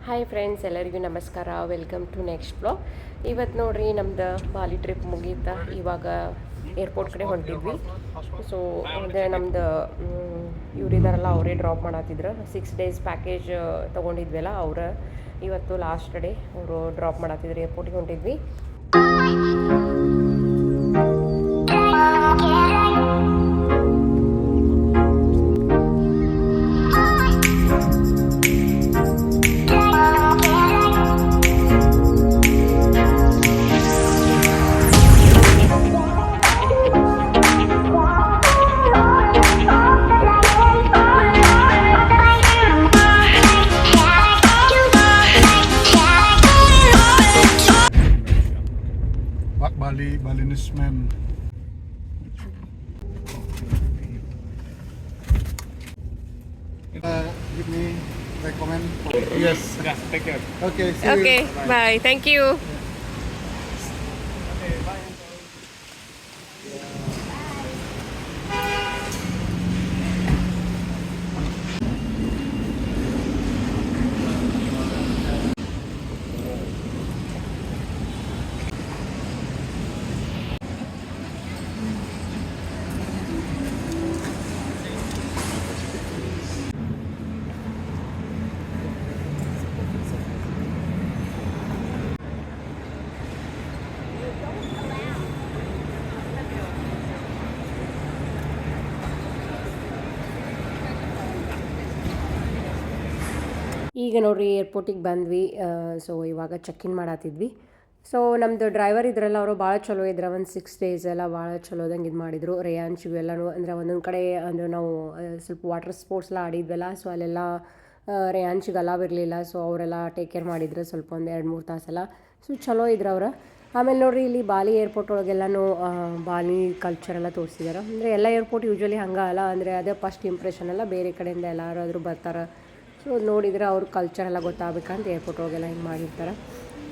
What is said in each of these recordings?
Hi friends, ಎಲ್ಲರಿಗೂ ನಮಸ್ಕಾರ. Welcome to next blog. ಇವತ್ತು ನೋಡ್ರಿ, ನಮ್ದು ಬಾಲಿ ಟ್ರಿಪ್ ಮುಗೀತಾ ಇವಾಗ ಏರ್ಪೋರ್ಟ್ ಕಡೆ ಹೊಂಟಿದ್ವಿ. ಸೊ ಅದೇ ನಮ್ದು ಇವರಿದಾರಲ್ಲ, ಅವರೇ ಡ್ರಾಪ್ ಮಾಡತ್ತಿದ್ರು. 6 days ಪ್ಯಾಕೇಜ್ ತೊಗೊಂಡಿದ್ವಲ್ಲ, ಅವ್ರು ಇವತ್ತು ಲಾಸ್ಟ್ ಡೇ ಅವರು ಡ್ರಾಪ್ ಮಾಡತ್ತಿದ್ರು. ಏರ್ಪೋರ್ಟಿಗೆ ಹೊಂಟಿದ್ವಿ. Balinese man. Give me recommend. Yes. Yeah, take care. Okay. See Okay, you. bye. Thank you. Okay, bye. ಈಗ ನೋಡ್ರಿ, ಏರ್ಪೋರ್ಟಿಗೆ ಬಂದ್ವಿ. ಸೊ ಇವಾಗ ಚೆಕ್-ಇನ್ ಮಾಡತ್ತಿದ್ವಿ. ಸೊ ನಮ್ಮದು ಡ್ರೈವರ್ ಇದ್ರಲ್ಲ, ಅವರು ಭಾಳ ಚಲೋ ಇದ್ರು. ಒಂದು 6 days ಎಲ್ಲ ಭಾಳ ಚಲೋದಂಗೆ ಇದು ಮಾಡಿದರು. ರೇಯಾಂಶ್ ಇವೆಲ್ಲನೂ ಅಂದರೆ ಒಂದೊಂದು ಕಡೆ ಅಂದರೆ ನಾವು ಸ್ವಲ್ಪ ವಾಟರ್ ಸ್ಪೋರ್ಟ್ಸ್ ಎಲ್ಲ ಆಡಿದ್ವಲ್ಲ, ಸೊ ಅಲ್ಲೆಲ್ಲ ರೇಯಾಂಶಿಗೆ ಅಲಾವ್ ಇರಲಿಲ್ಲ. ಸೊ ಅವರೆಲ್ಲ ಟೇಕ್ ಕೇರ್ ಮಾಡಿದ್ರು ಸ್ವಲ್ಪ ಒಂದು 2-3 ತಾಸೆಲ್ಲ. ಸೊ ಚಲೋ ಇದ್ರು ಅವರು. ಆಮೇಲೆ ನೋಡಿರಿ, ಇಲ್ಲಿ ಬಾಲಿ ಏರ್ಪೋರ್ಟ್ ಒಳಗೆಲ್ಲನೂ ಬಾಲಿ ಕಲ್ಚರ್ ಎಲ್ಲ ತೋರಿಸಿದಾರೆ. ಅಂದರೆ ಎಲ್ಲ ಏರ್ಪೋರ್ಟ್ ಯೂಶ್ವಲಿ ಹಂಗೆ ಅಲ್ಲ, ಅಂದರೆ ಅದೇ ಫಸ್ಟ್ ಇಂಪ್ರೆಷನ್ ಎಲ್ಲ ಬೇರೆ ಕಡೆಯಿಂದ ಎಲ್ಲಾರಾದರೂ ಬರ್ತಾರೆ. ಸೊ ನೋಡಿದರೆ ಅವ್ರ ಕಲ್ಚರ್ ಎಲ್ಲ ಗೊತ್ತಾಗಬೇಕಂತ ಏರ್ಪೋರ್ಟ್ ಹೋಗೆಲ್ಲ ಹಿಂಗೆ ಮಾಡಿರ್ತಾರೆ.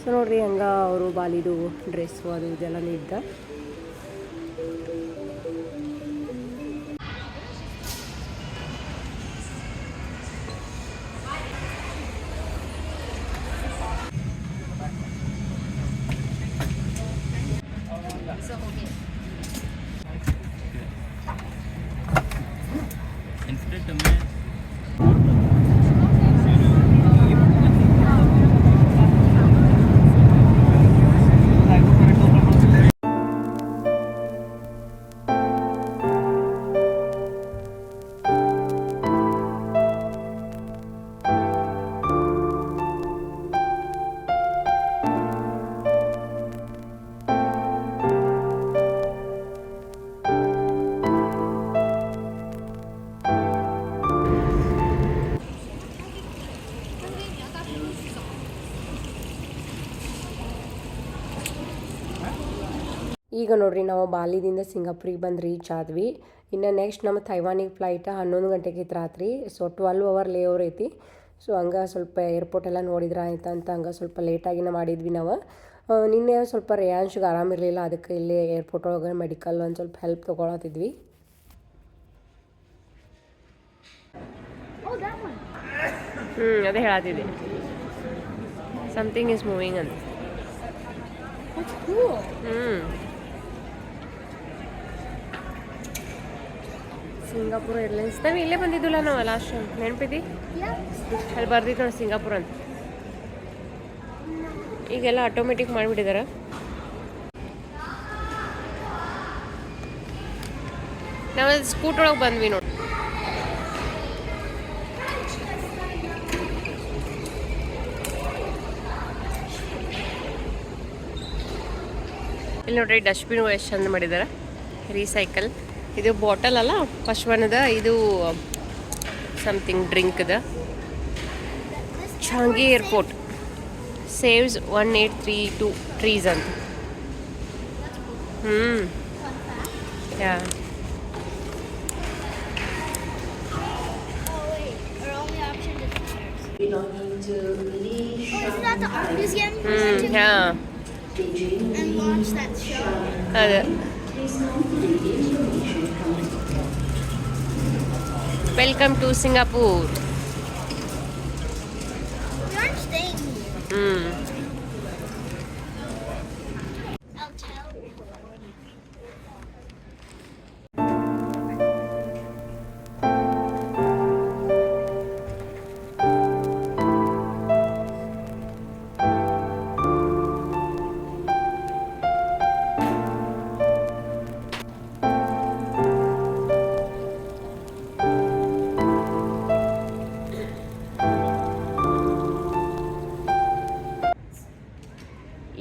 ಸೊ ನೋಡಿರಿ, ಹಂಗೆ ಅವರು ಬಾಲಿದು ಡ್ರೆಸ್ಸು ಅದು ಇದೆಲ್ಲ ಇದ್ದ. ಈಗ ನೋಡ್ರಿ, ನಾವು ಬಾಲಿದಿಂದ ಸಿಂಗಾಪುರಿಗೆ ಬಂದು ರೀಚ್ ಆದ್ವಿ. ಇನ್ನು ನೆಕ್ಸ್ಟ್ ನಮ್ಮ ಥೈವಾನಿಗೆ ಫ್ಲೈಟ್ 11 ಗಂಟೆಗೆ ಇತ್ತು ರಾತ್ರಿ. ಸೊ 12 hour ಲೇ ಓವರ್ ಐತಿ. ಸೊ ಹಂಗೆ ಸ್ವಲ್ಪ ಏರ್ಪೋರ್ಟ್ ಎಲ್ಲ ನೋಡಿದ್ರೆ ಆಯ್ತು ಅಂತ ಹಂಗೆ ಸ್ವಲ್ಪ ಲೇಟಾಗಿನ ಮಾಡಿದ್ವಿ ನಾವು. ನಿನ್ನೆ ಸ್ವಲ್ಪ ರೇಯಾಂಶ್ಗೆ ಆರಾಮಿರಲಿಲ್ಲ, ಅದಕ್ಕೆ ಇಲ್ಲಿ ಏರ್ಪೋರ್ಟ್ ಒಳಗೆ ಮೆಡಿಕಲ್ ಒಂದು ಸ್ವಲ್ಪ ಹೆಲ್ಪ್ ತೊಗೊಳತ್ತಿದ್ವಿ. ಅದೇ ಹೇಳತ್ತಿದ್ದೆ, ಸಮಥಿಂಗ್ ಈಸ್ ಮೂವಿಂಗ್ ಅಂತ. ಸಿಂಗಾಪುರ ಏರ್ಲೈನ್ಸ್ ನಾವು ಇಲ್ಲೇ ಬಂದಿದ್ದಿಲ್ಲ ನಾವು ಲಾಸ್ಟ್ ನೆನಪಿದ್ದಿ? ಅಲ್ಲಿ ಬರ್ದಿತ್ತು ನೋಡಿ ಸಿಂಗಾಪುರ ಅಂತ. ಈಗೆಲ್ಲ ಆಟೋಮೆಟಿಕ್ ಮಾಡಿಬಿಟ್ಟಿದ್ದಾರೆ. ನಾವು ಸ್ಕೂಟ್ ಒಳಗೆ ಬಂದ್ವಿ ನೋಡಿ. ಇಲ್ಲಿ ನೋಡ್ರಿ, ಡಸ್ಟ್ಬಿನ್ ಎಷ್ಟು ಚಂದ ಮಾಡಿದ್ದಾರೆ, ರೀಸೈಕಲ್. ಇದು ಬಾಟಲ್ ಅಲ್ಲ, ಫಸ್ಟ್ ಒನ್ದ ಇದು ಸಮಥಿಂಗ್ ಡ್ರಿಂಕ್ದ. ಚಾಂಗಿ ಏರ್ಪೋರ್ಟ್ ಸೇವ್ಸ್ 1832 ಟ್ರೀಸ್ ಅಂತ. ಯಾ Isn't that the art museum? Yeah. And launch that show. Welcome to Singapore. We aren't staying I'll tell.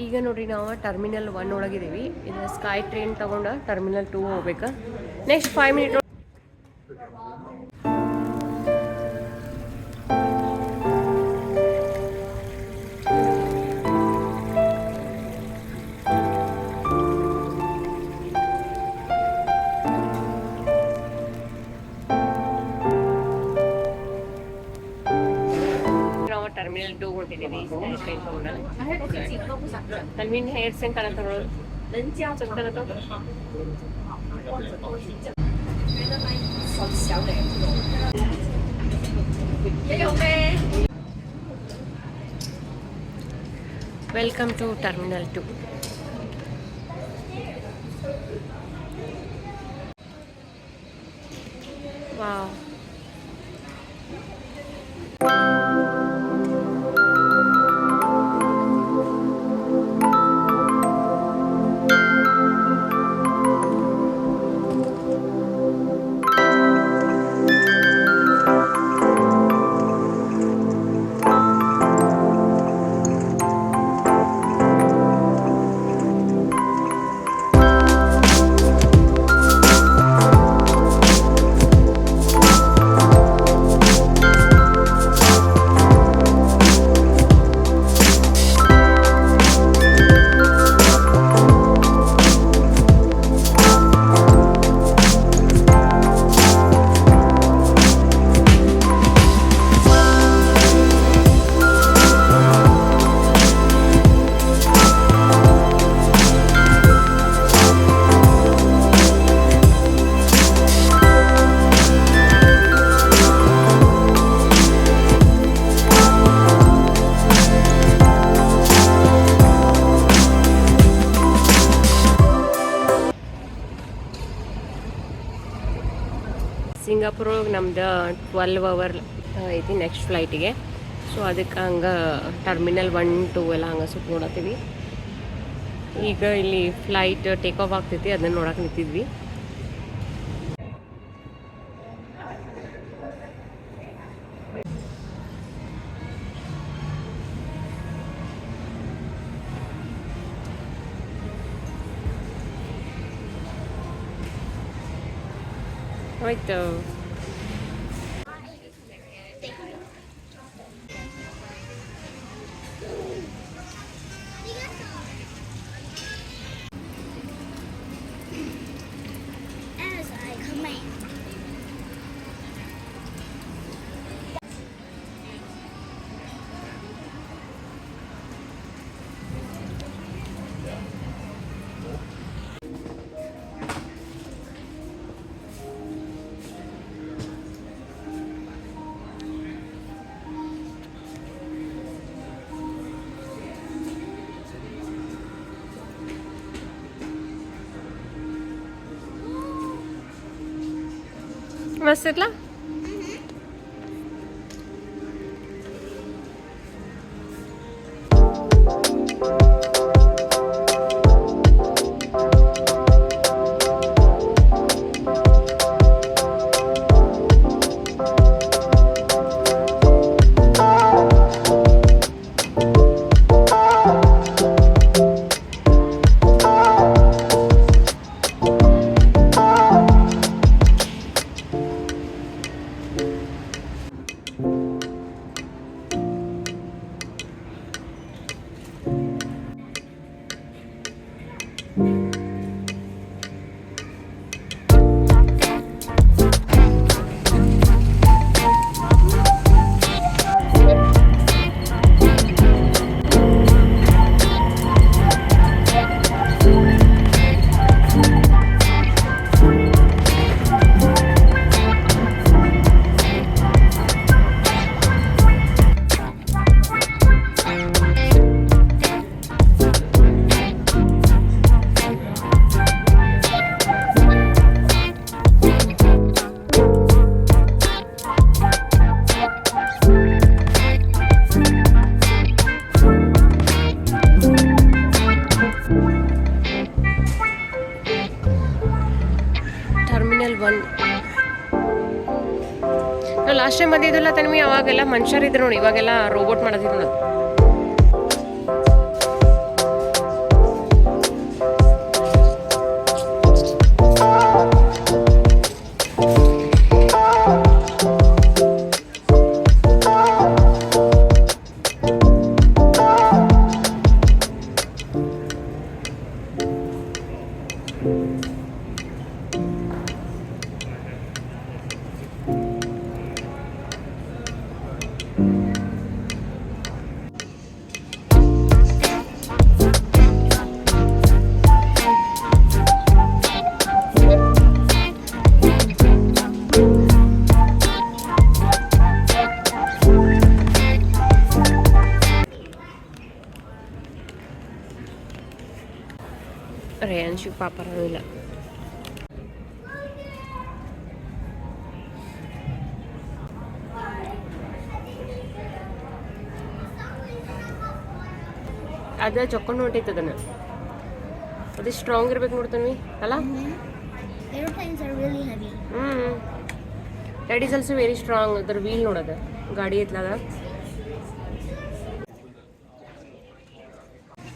ಈಗ ನೋಡ್ರಿ ನಾವು ಟರ್ಮಿನಲ್ 1 ಒಳಗಿದ್ದೀವಿ. ಇದು ಸ್ಕೈ ಟ್ರೈನ್ ತಗೊಂಡು ಟರ್ಮಿನಲ್ 2 ಹೋಗ್ಬೇಕು. ನೆಕ್ಸ್ಟ್ 5 ಮಿನಿಟ್ ನಾವು ಟರ್ಮಿನಲ್ 2 ಹೊಂಟಿದ್ದೀವಿ. ಸ್ಕೈ ಟ್ರೈನ್ ತಗೊಂಡು ತನ್ವಿನ್ ಹೇರ್ ಸೆಂಟ್ ಕಾಣತ್ತವ. Welcome to terminal 2. Wow. Singapore ನಮ್ದು 12 ಅವರ್ ಐತಿ ನೆಕ್ಸ್ಟ್ ಫ್ಲೈಟಿಗೆ. ಸೊ ಅದಕ್ಕೆ ಹಂಗೆ ಟರ್ಮಿನಲ್ 1, 2 ಎಲ್ಲ ಹಂಗೆ ಸುತ್ತ ನೋಡತ್ತೀವಿ. ಈಗ ಇಲ್ಲಿ ಫ್ಲೈಟ್ ಟೇಕ್ ಆಫ್ ಆಗ್ತೈತಿ, ಅದನ್ನ ನೋಡಕ್ಕೆ ನಿಂತಿದ್ವಿ. ಆಯ್ತು. As I command. ಮಸ್ತ್ ಇರ್ಲಾ? ಲಾಸ್ಟ್ ಟೈಮ್ ಬಂದಿದ್ದಿಲ್ಲ ತನ್ವಿ, ಅವಾಗೆಲ್ಲ ಮನುಷ್ಯರಿದ್ರು ನೋಡಿ, ಇವಾಗೆಲ್ಲ ರೋಬೋಟ್ ಮಾಡೋದಿದ್ರು ನೋಡಿ. ರೇಯಾನ್ಶಿಗೆ ಪಾಪ ಇಲ್ಲ. ಅದ ಚೊಕ್ಕೊಂಡು ಹೊಂಟೈತೆ ಅದನ್ನು, ಅದು ಸ್ಟ್ರಾಂಗ್ ಇರ್ಬೇಕು ನೋಡ್ತಾನೆ ಅಲ್ಲ. Airplanes are really heavy. That is also very strong. ಅದರ ವೀಲ್ ನೋಡೋದು ಗಾಡಿ ಐತ್ಲಾಗ.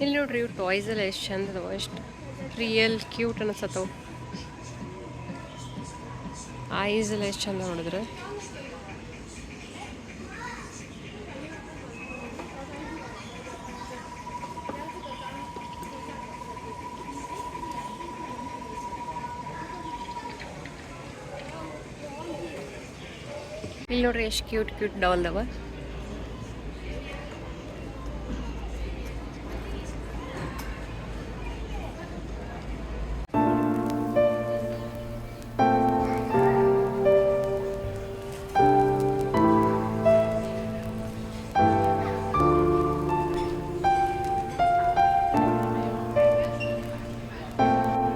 ಇಲ್ಲಿ ನೋಡ್ರಿ ಇವ್ರು ಟಾಯ್ಸ್ ಎಲ್ಲ ಎಷ್ಟು ಚಂದ ಅದಾವ, ಎಷ್ಟು ರಿಯಲ್ ಕ್ಯೂಟ್ ಅನಿಸತ್ತವು. ಐಸ್ ಎಲ್ಲ ಎಷ್ಟು ಚಂದ ನೋಡಿದ್ರೆ. ಇಲ್ಲಿ ನೋಡ್ರಿ ಎಷ್ಟು ಕ್ಯೂಟ್ ಕ್ಯೂಟ್ ಡಾಲ್ ಅವ.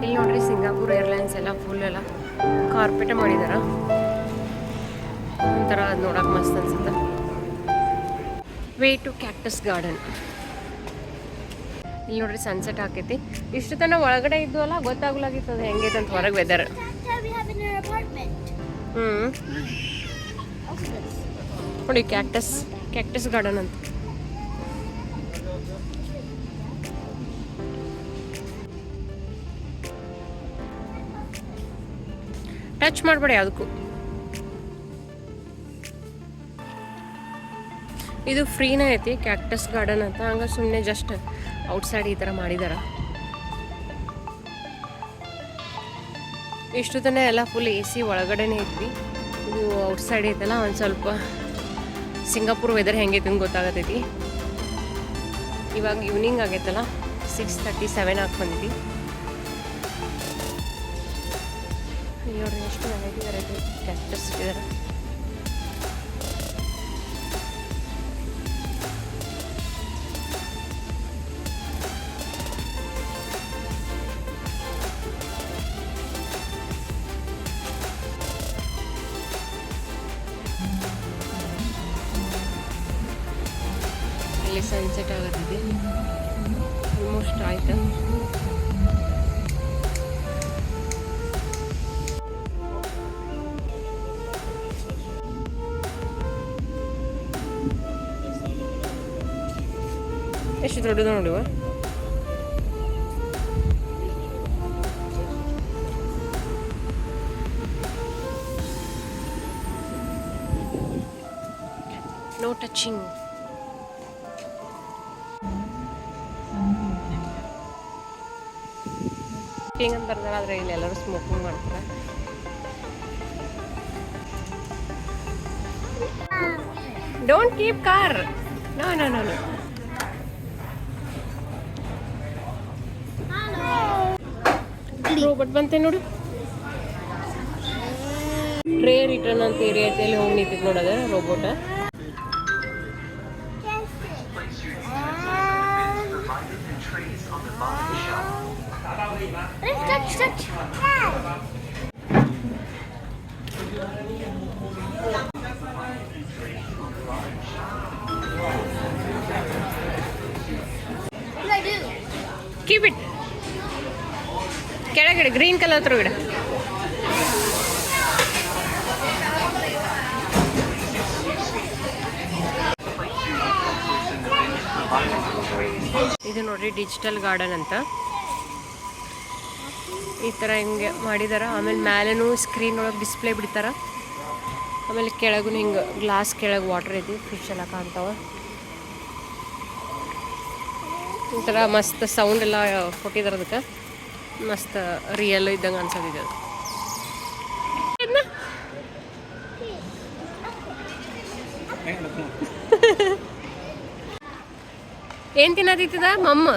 ಇಲ್ಲಿ ನೋಡ್ರಿ ಸಿಂಗಾಪುರ್ ಏರ್ಲೈನ್ಸ್ ಎಲ್ಲ ಫುಲ್ ಎಲ್ಲ ಕಾರ್ಪೆಟ್ ಮಾಡಿದಾರ. ಒಂಥರ ಅದು ನೋಡಕ್ಕೆ ಮಸ್ತ್ ಅನ್ಸುತ್ತೆ. Way to cactus garden. ಇಲ್ಲಿ ನೋಡ್ರಿ ಸನ್ಸೆಟ್ ಹಾಕೈತಿ. ಇಷ್ಟು ತನ ಒಳಗಡೆ ಇದ್ದು ಅಲ್ಲ ಗೊತ್ತಾಗ್ಲಾಗಿತ್ತು ಅದು ಹೆಂಗೈತೆ ಅಂತ ಹೊರಗೆ weather. We have in our apartment. ನೋಡಿ ಕ್ಯಾಕ್ಟಸ್ ಗಾರ್ಡನ್ ಅಂತ. ಟಚ್ ಮಾಡಬೇಡಿ ಯಾವುದಕ್ಕೂ. ಇದು ಫ್ರೀನೇ ಐತಿ ಕ್ಯಾಕ್ಟಸ್ ಗಾರ್ಡನ್ ಅಂತ. ಹಂಗೆ ಸುಮ್ಮನೆ ಜಸ್ಟ್ ಔಟ್ಸೈಡ್ ಈ ಥರ ಮಾಡಿದಾರ. ಇಷ್ಟು ತನ ಎಲ್ಲ ಫುಲ್ AC ಒಳಗಡೆನೇ ಐತ್ವಿ. ಇದು ಔಟ್ಸೈಡ್ ಐತಲ್ಲ ಒಂದು ಸ್ವಲ್ಪ ಸಿಂಗಾಪುರ್ ವೆದರ್ ಹೆಂಗೈತಿ ಅಂತ ಗೊತ್ತಾಗತೈತಿ. ಇವಾಗ ಈವ್ನಿಂಗ್ ಆಗೈತಲ್ಲ 6:37 ಆಗಿ ಬಂದಿದ್ವಿ. ನೋಡ್ರಿ ಎಷ್ಟು ವೆರೈಟಿ ಕ್ಯಾಕ್ಟಸ್ ಇದ್ದಾರೆ. ಇಲ್ಲಿ ಸನ್ಸೆಟ್ ಆಗುತ್ತಿದೆ, ಆಲ್ಮೋಸ್ಟ್ ಆಯ್ತು. ಎಷ್ಟು ದೊಡ್ಡದು ನೋಡುವ. No touching. ಹಿಂಗಂತ ಬರ್ತಾರೆ, ಆದರೆ ಇಲ್ಲಿ ಎಲ್ಲರೂ ಸ್ಮೋಕಿಂಗ್ ಮಾಡ್ತಾರೆ. Don't keep car. No no no no. Robot ಬಂತೆ ನೋಡು. ಟ್ರೇ ರಿಟರ್ನ್ ಅಂತ ಏರಿಯಾ ಐತೆ, ಅಲ್ಲಿ ಹೋಗಿ ನಿಂತಿದ್ದು ನೋಡೋದು robot. Touch. What do I do? Keep it. ಕೆಳಗಡೆ ಗ್ರೀನ್ ಕಲರ್ ಹತ್ರ ಇಡ. ಇದು ನೋಡ್ರಿ ಡಿಜಿಟಲ್ ಗಾರ್ಡನ್ ಅಂತ ಈ ಥರ ಹಿಂಗೆ ಮಾಡಿದಾರ. ಆಮೇಲೆ ಮ್ಯಾಲೇನು ಸ್ಕ್ರೀನ್ ಒಳಗೆ ಡಿಸ್ಪ್ಲೇ ಬಿಡ್ತಾರ. ಆಮೇಲೆ ಕೆಳಗೂ ಹಿಂಗೆ ಗ್ಲಾಸ್ ಕೆಳಗೆ ವಾಟರ್ ಐತಿ, ಫಿಶ್ ಎಲ್ಲ ಕಾಣ್ತಾವ. ಒಂಥರ ಮಸ್ತ್ ಸೌಂಡ್ ಎಲ್ಲ ಕೊಟ್ಟಿದ್ದಾರೆ, ಅದಕ್ಕೆ ಮಸ್ತ್ ರಿಯಲ್ ಇದ್ದಂಗೆ ಅನ್ಸೋದಿದೆ. ಏನು ತಿನ್ನತಿತ್ತದ ಮಮ್ಮ?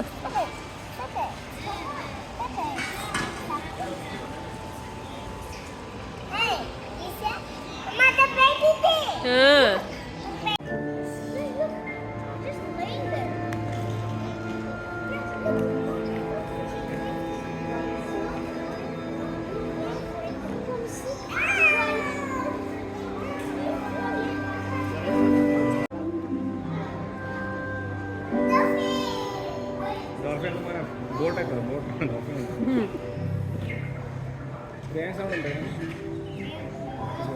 ಬೋಟ್ ಆಯ್ತದ ಬೋಟ್ ಏನು ಸೌಂಡ್ ಉಂಟು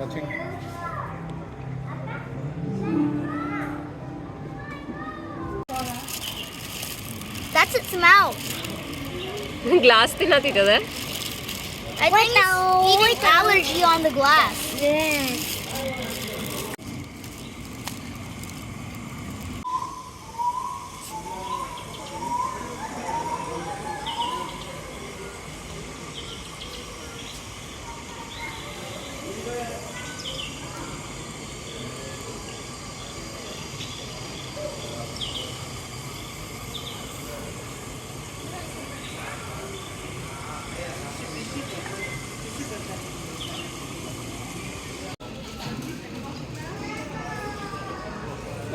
watching. That's its mouth. Glass ತಿನ್ನತಿದ್ದದ. I think it's eating allergy on the glass. Yes.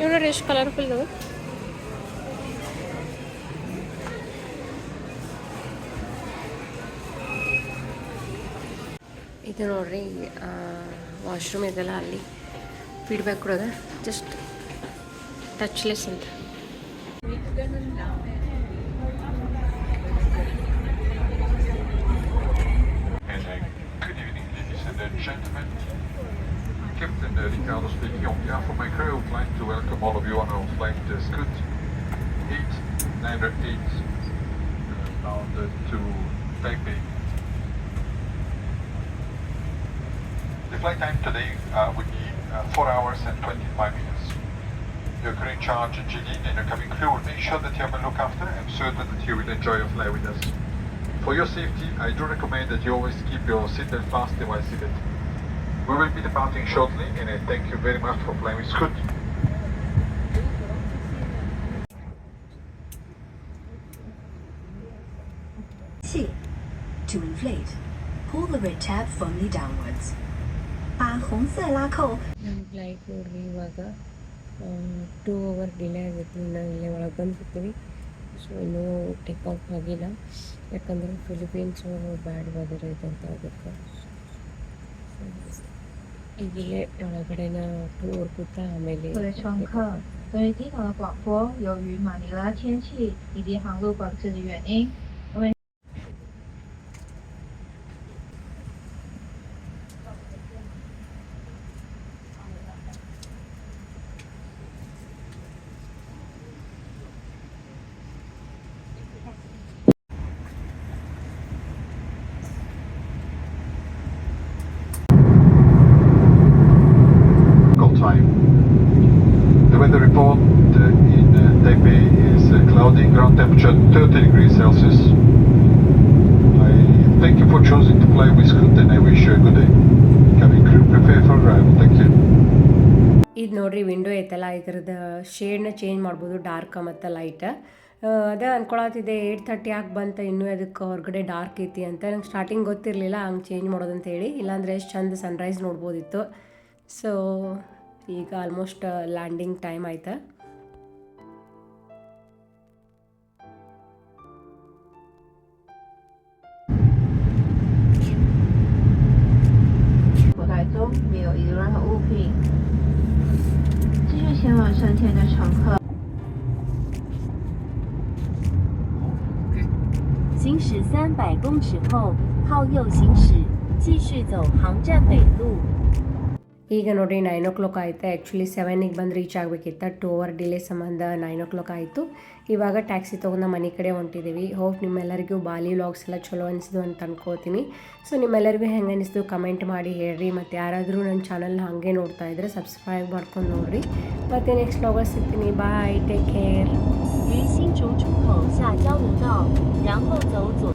ಇವ್ರು ಎಷ್ಟು ಕಲರ್ಫುಲ್ ಇದಾವೆ. ಇದು ನೋಡ್ರಿ ವಾಶ್ರೂಮ್ ಇದೆಲ್ಲ ಅಲ್ಲಿ ಫೀಡ್ಬ್ಯಾಕ್ ಕೊಡೋದ, ಜಸ್ಟ್ ಟಚ್ಲೆಸ್ ಅಂತ. Good evening, ladies and gentlemen. Captain Ricardo speaking. On behalf of my crew, I would like to welcome all of you on our flight Scoot 898 bound to Taipei. The flight time today would be 4 hours and 25 minutes. Your crew in charge, Jeline, and your cabin crew will make sure that you have been looked after and certain that you will enjoy your flight with us. For your safety, I do recommend that you always keep your seatbelt fastened while seated. We will be departing shortly, and I thank you very much for flying with Scoot. C. To inflate, pull the red tab firmly downwards. 把红色拉扣 ನಮ್ಮ flight ನೋಡ್ರಿ ಇವಾಗ 2 hour delay ಆಗೈತಿ. ನಾವು ಇಲ್ಲೇ ಒಳಗೆ ಬಂದುಬಿಡ್ತೀವಿ. So ಇನ್ನೂ take off ಆಗಿಲ್ಲ, ಯಾಕಂದರೆ ಫಿಲಿಪೀನ್ಸು ಬ್ಯಾಡ್ ವೆದರ್ ಇದೆ ಅಂತ ಅದಕ್ಕೆ. ಈಗಿಲ್ಲೇ ಒಳಗಡೆನ 2 hour ಕೂತ ಆಮೇಲೆ 各位乘客，根据机场的广播，由于马尼拉天气以及航路管制的原因，我们 Local time. The weather report in Taipei is cloudy, ground temperature 30 degrees Celsius. I thank you for choosing to fly with Scoot, and I wish you a good day. Cabin crew, prepare for arrival. Thank you. ಇದು ನೋಡ್ರಿ window ಐತಲ್ಲ, ಇದ್ರದ್ದು ಶೇಡ್ನ change ಮಾಡ್ಬೋದು, dark ಮತ್ತು light. ಅದೇ ಅಂದ್ಕೊಳತ್ತಿದ್ದೆ 8:30 ಯಾಕೆ ಬಂತ ಇನ್ನೂ ಅದಕ್ಕೆ ಹೊರಗಡೆ ಡಾರ್ಕ್ ಐತಿ ಅಂತ. ನಂಗೆ ಸ್ಟಾರ್ಟಿಂಗ್ ಗೊತ್ತಿರಲಿಲ್ಲ ಹಂಗೆ ಚೇಂಜ್ ಮಾಡೋದಂತೇಳಿ, ಇಲ್ಲಾಂದರೆ ಎಷ್ಟು ಚಂದ ಸನ್ರೈಸ್ ನೋಡ್ಬೋದಿತ್ತು. ಸೊ ಈಗ ಆಲ್ಮೋಸ್ಟ್ ಲ್ಯಾಂಡಿಂಗ್ ಟೈಮ್ ಆಯ್ತಾ.口袋中没有遗留任何物品。继续前往山田的乘客，行驶300公尺后靠右行驶，继续走航站北路。ಈಗ ನೋಡಿರಿ 9 o'clock ಆಯಿತು. ಆ್ಯಕ್ಚುಲಿ 7ಗೆ ಬಂದು ರೀಚ್ ಆಗಬೇಕಿತ್ತು. 2 hour ಡಿಲೇ ಸಂಬಂಧ 9 o'clock ಆಯಿತು. ಇವಾಗ ಟ್ಯಾಕ್ಸಿ ತೊಗೊಂಡು ಮನೆ ಕಡೆ ಹೊಂಟಿದ್ದೀವಿ. ಹೋಪ್ ನಿಮ್ಮೆಲ್ಲರಿಗೂ ಬಾಲಿ ವ್ಲಾಗ್ಸ್ ಎಲ್ಲ ಚಲೋ ಅನಿಸಿದ್ದು ಅಂತ ಅನ್ಕೋತೀನಿ. ಸೊ ನಿಮ್ಮೆಲ್ಲರಿಗೂ ಹೆಂಗೆ ಅನಿಸ್ತು ಕಮೆಂಟ್ ಮಾಡಿ ಹೇಳ್ರಿ. ಮತ್ತು ಯಾರಾದರೂ ನನ್ನ ಚಾನಲ್ನ ಹಾಗೆ ನೋಡ್ತಾ ಇದ್ದರೆ ಸಬ್ಸ್ಕ್ರೈಬ್ ಮಾಡ್ಕೊಂಡು ನೋಡಿರಿ. ಮತ್ತು ನೆಕ್ಸ್ಟ್ ವ್ಲಾಗಲ್ಲಿ ಸಿಗ್ತೀನಿ. ಬಾಯ್, ಟೇಕ್ ಕೇರ್.于新竹出口下交流道，然后走左。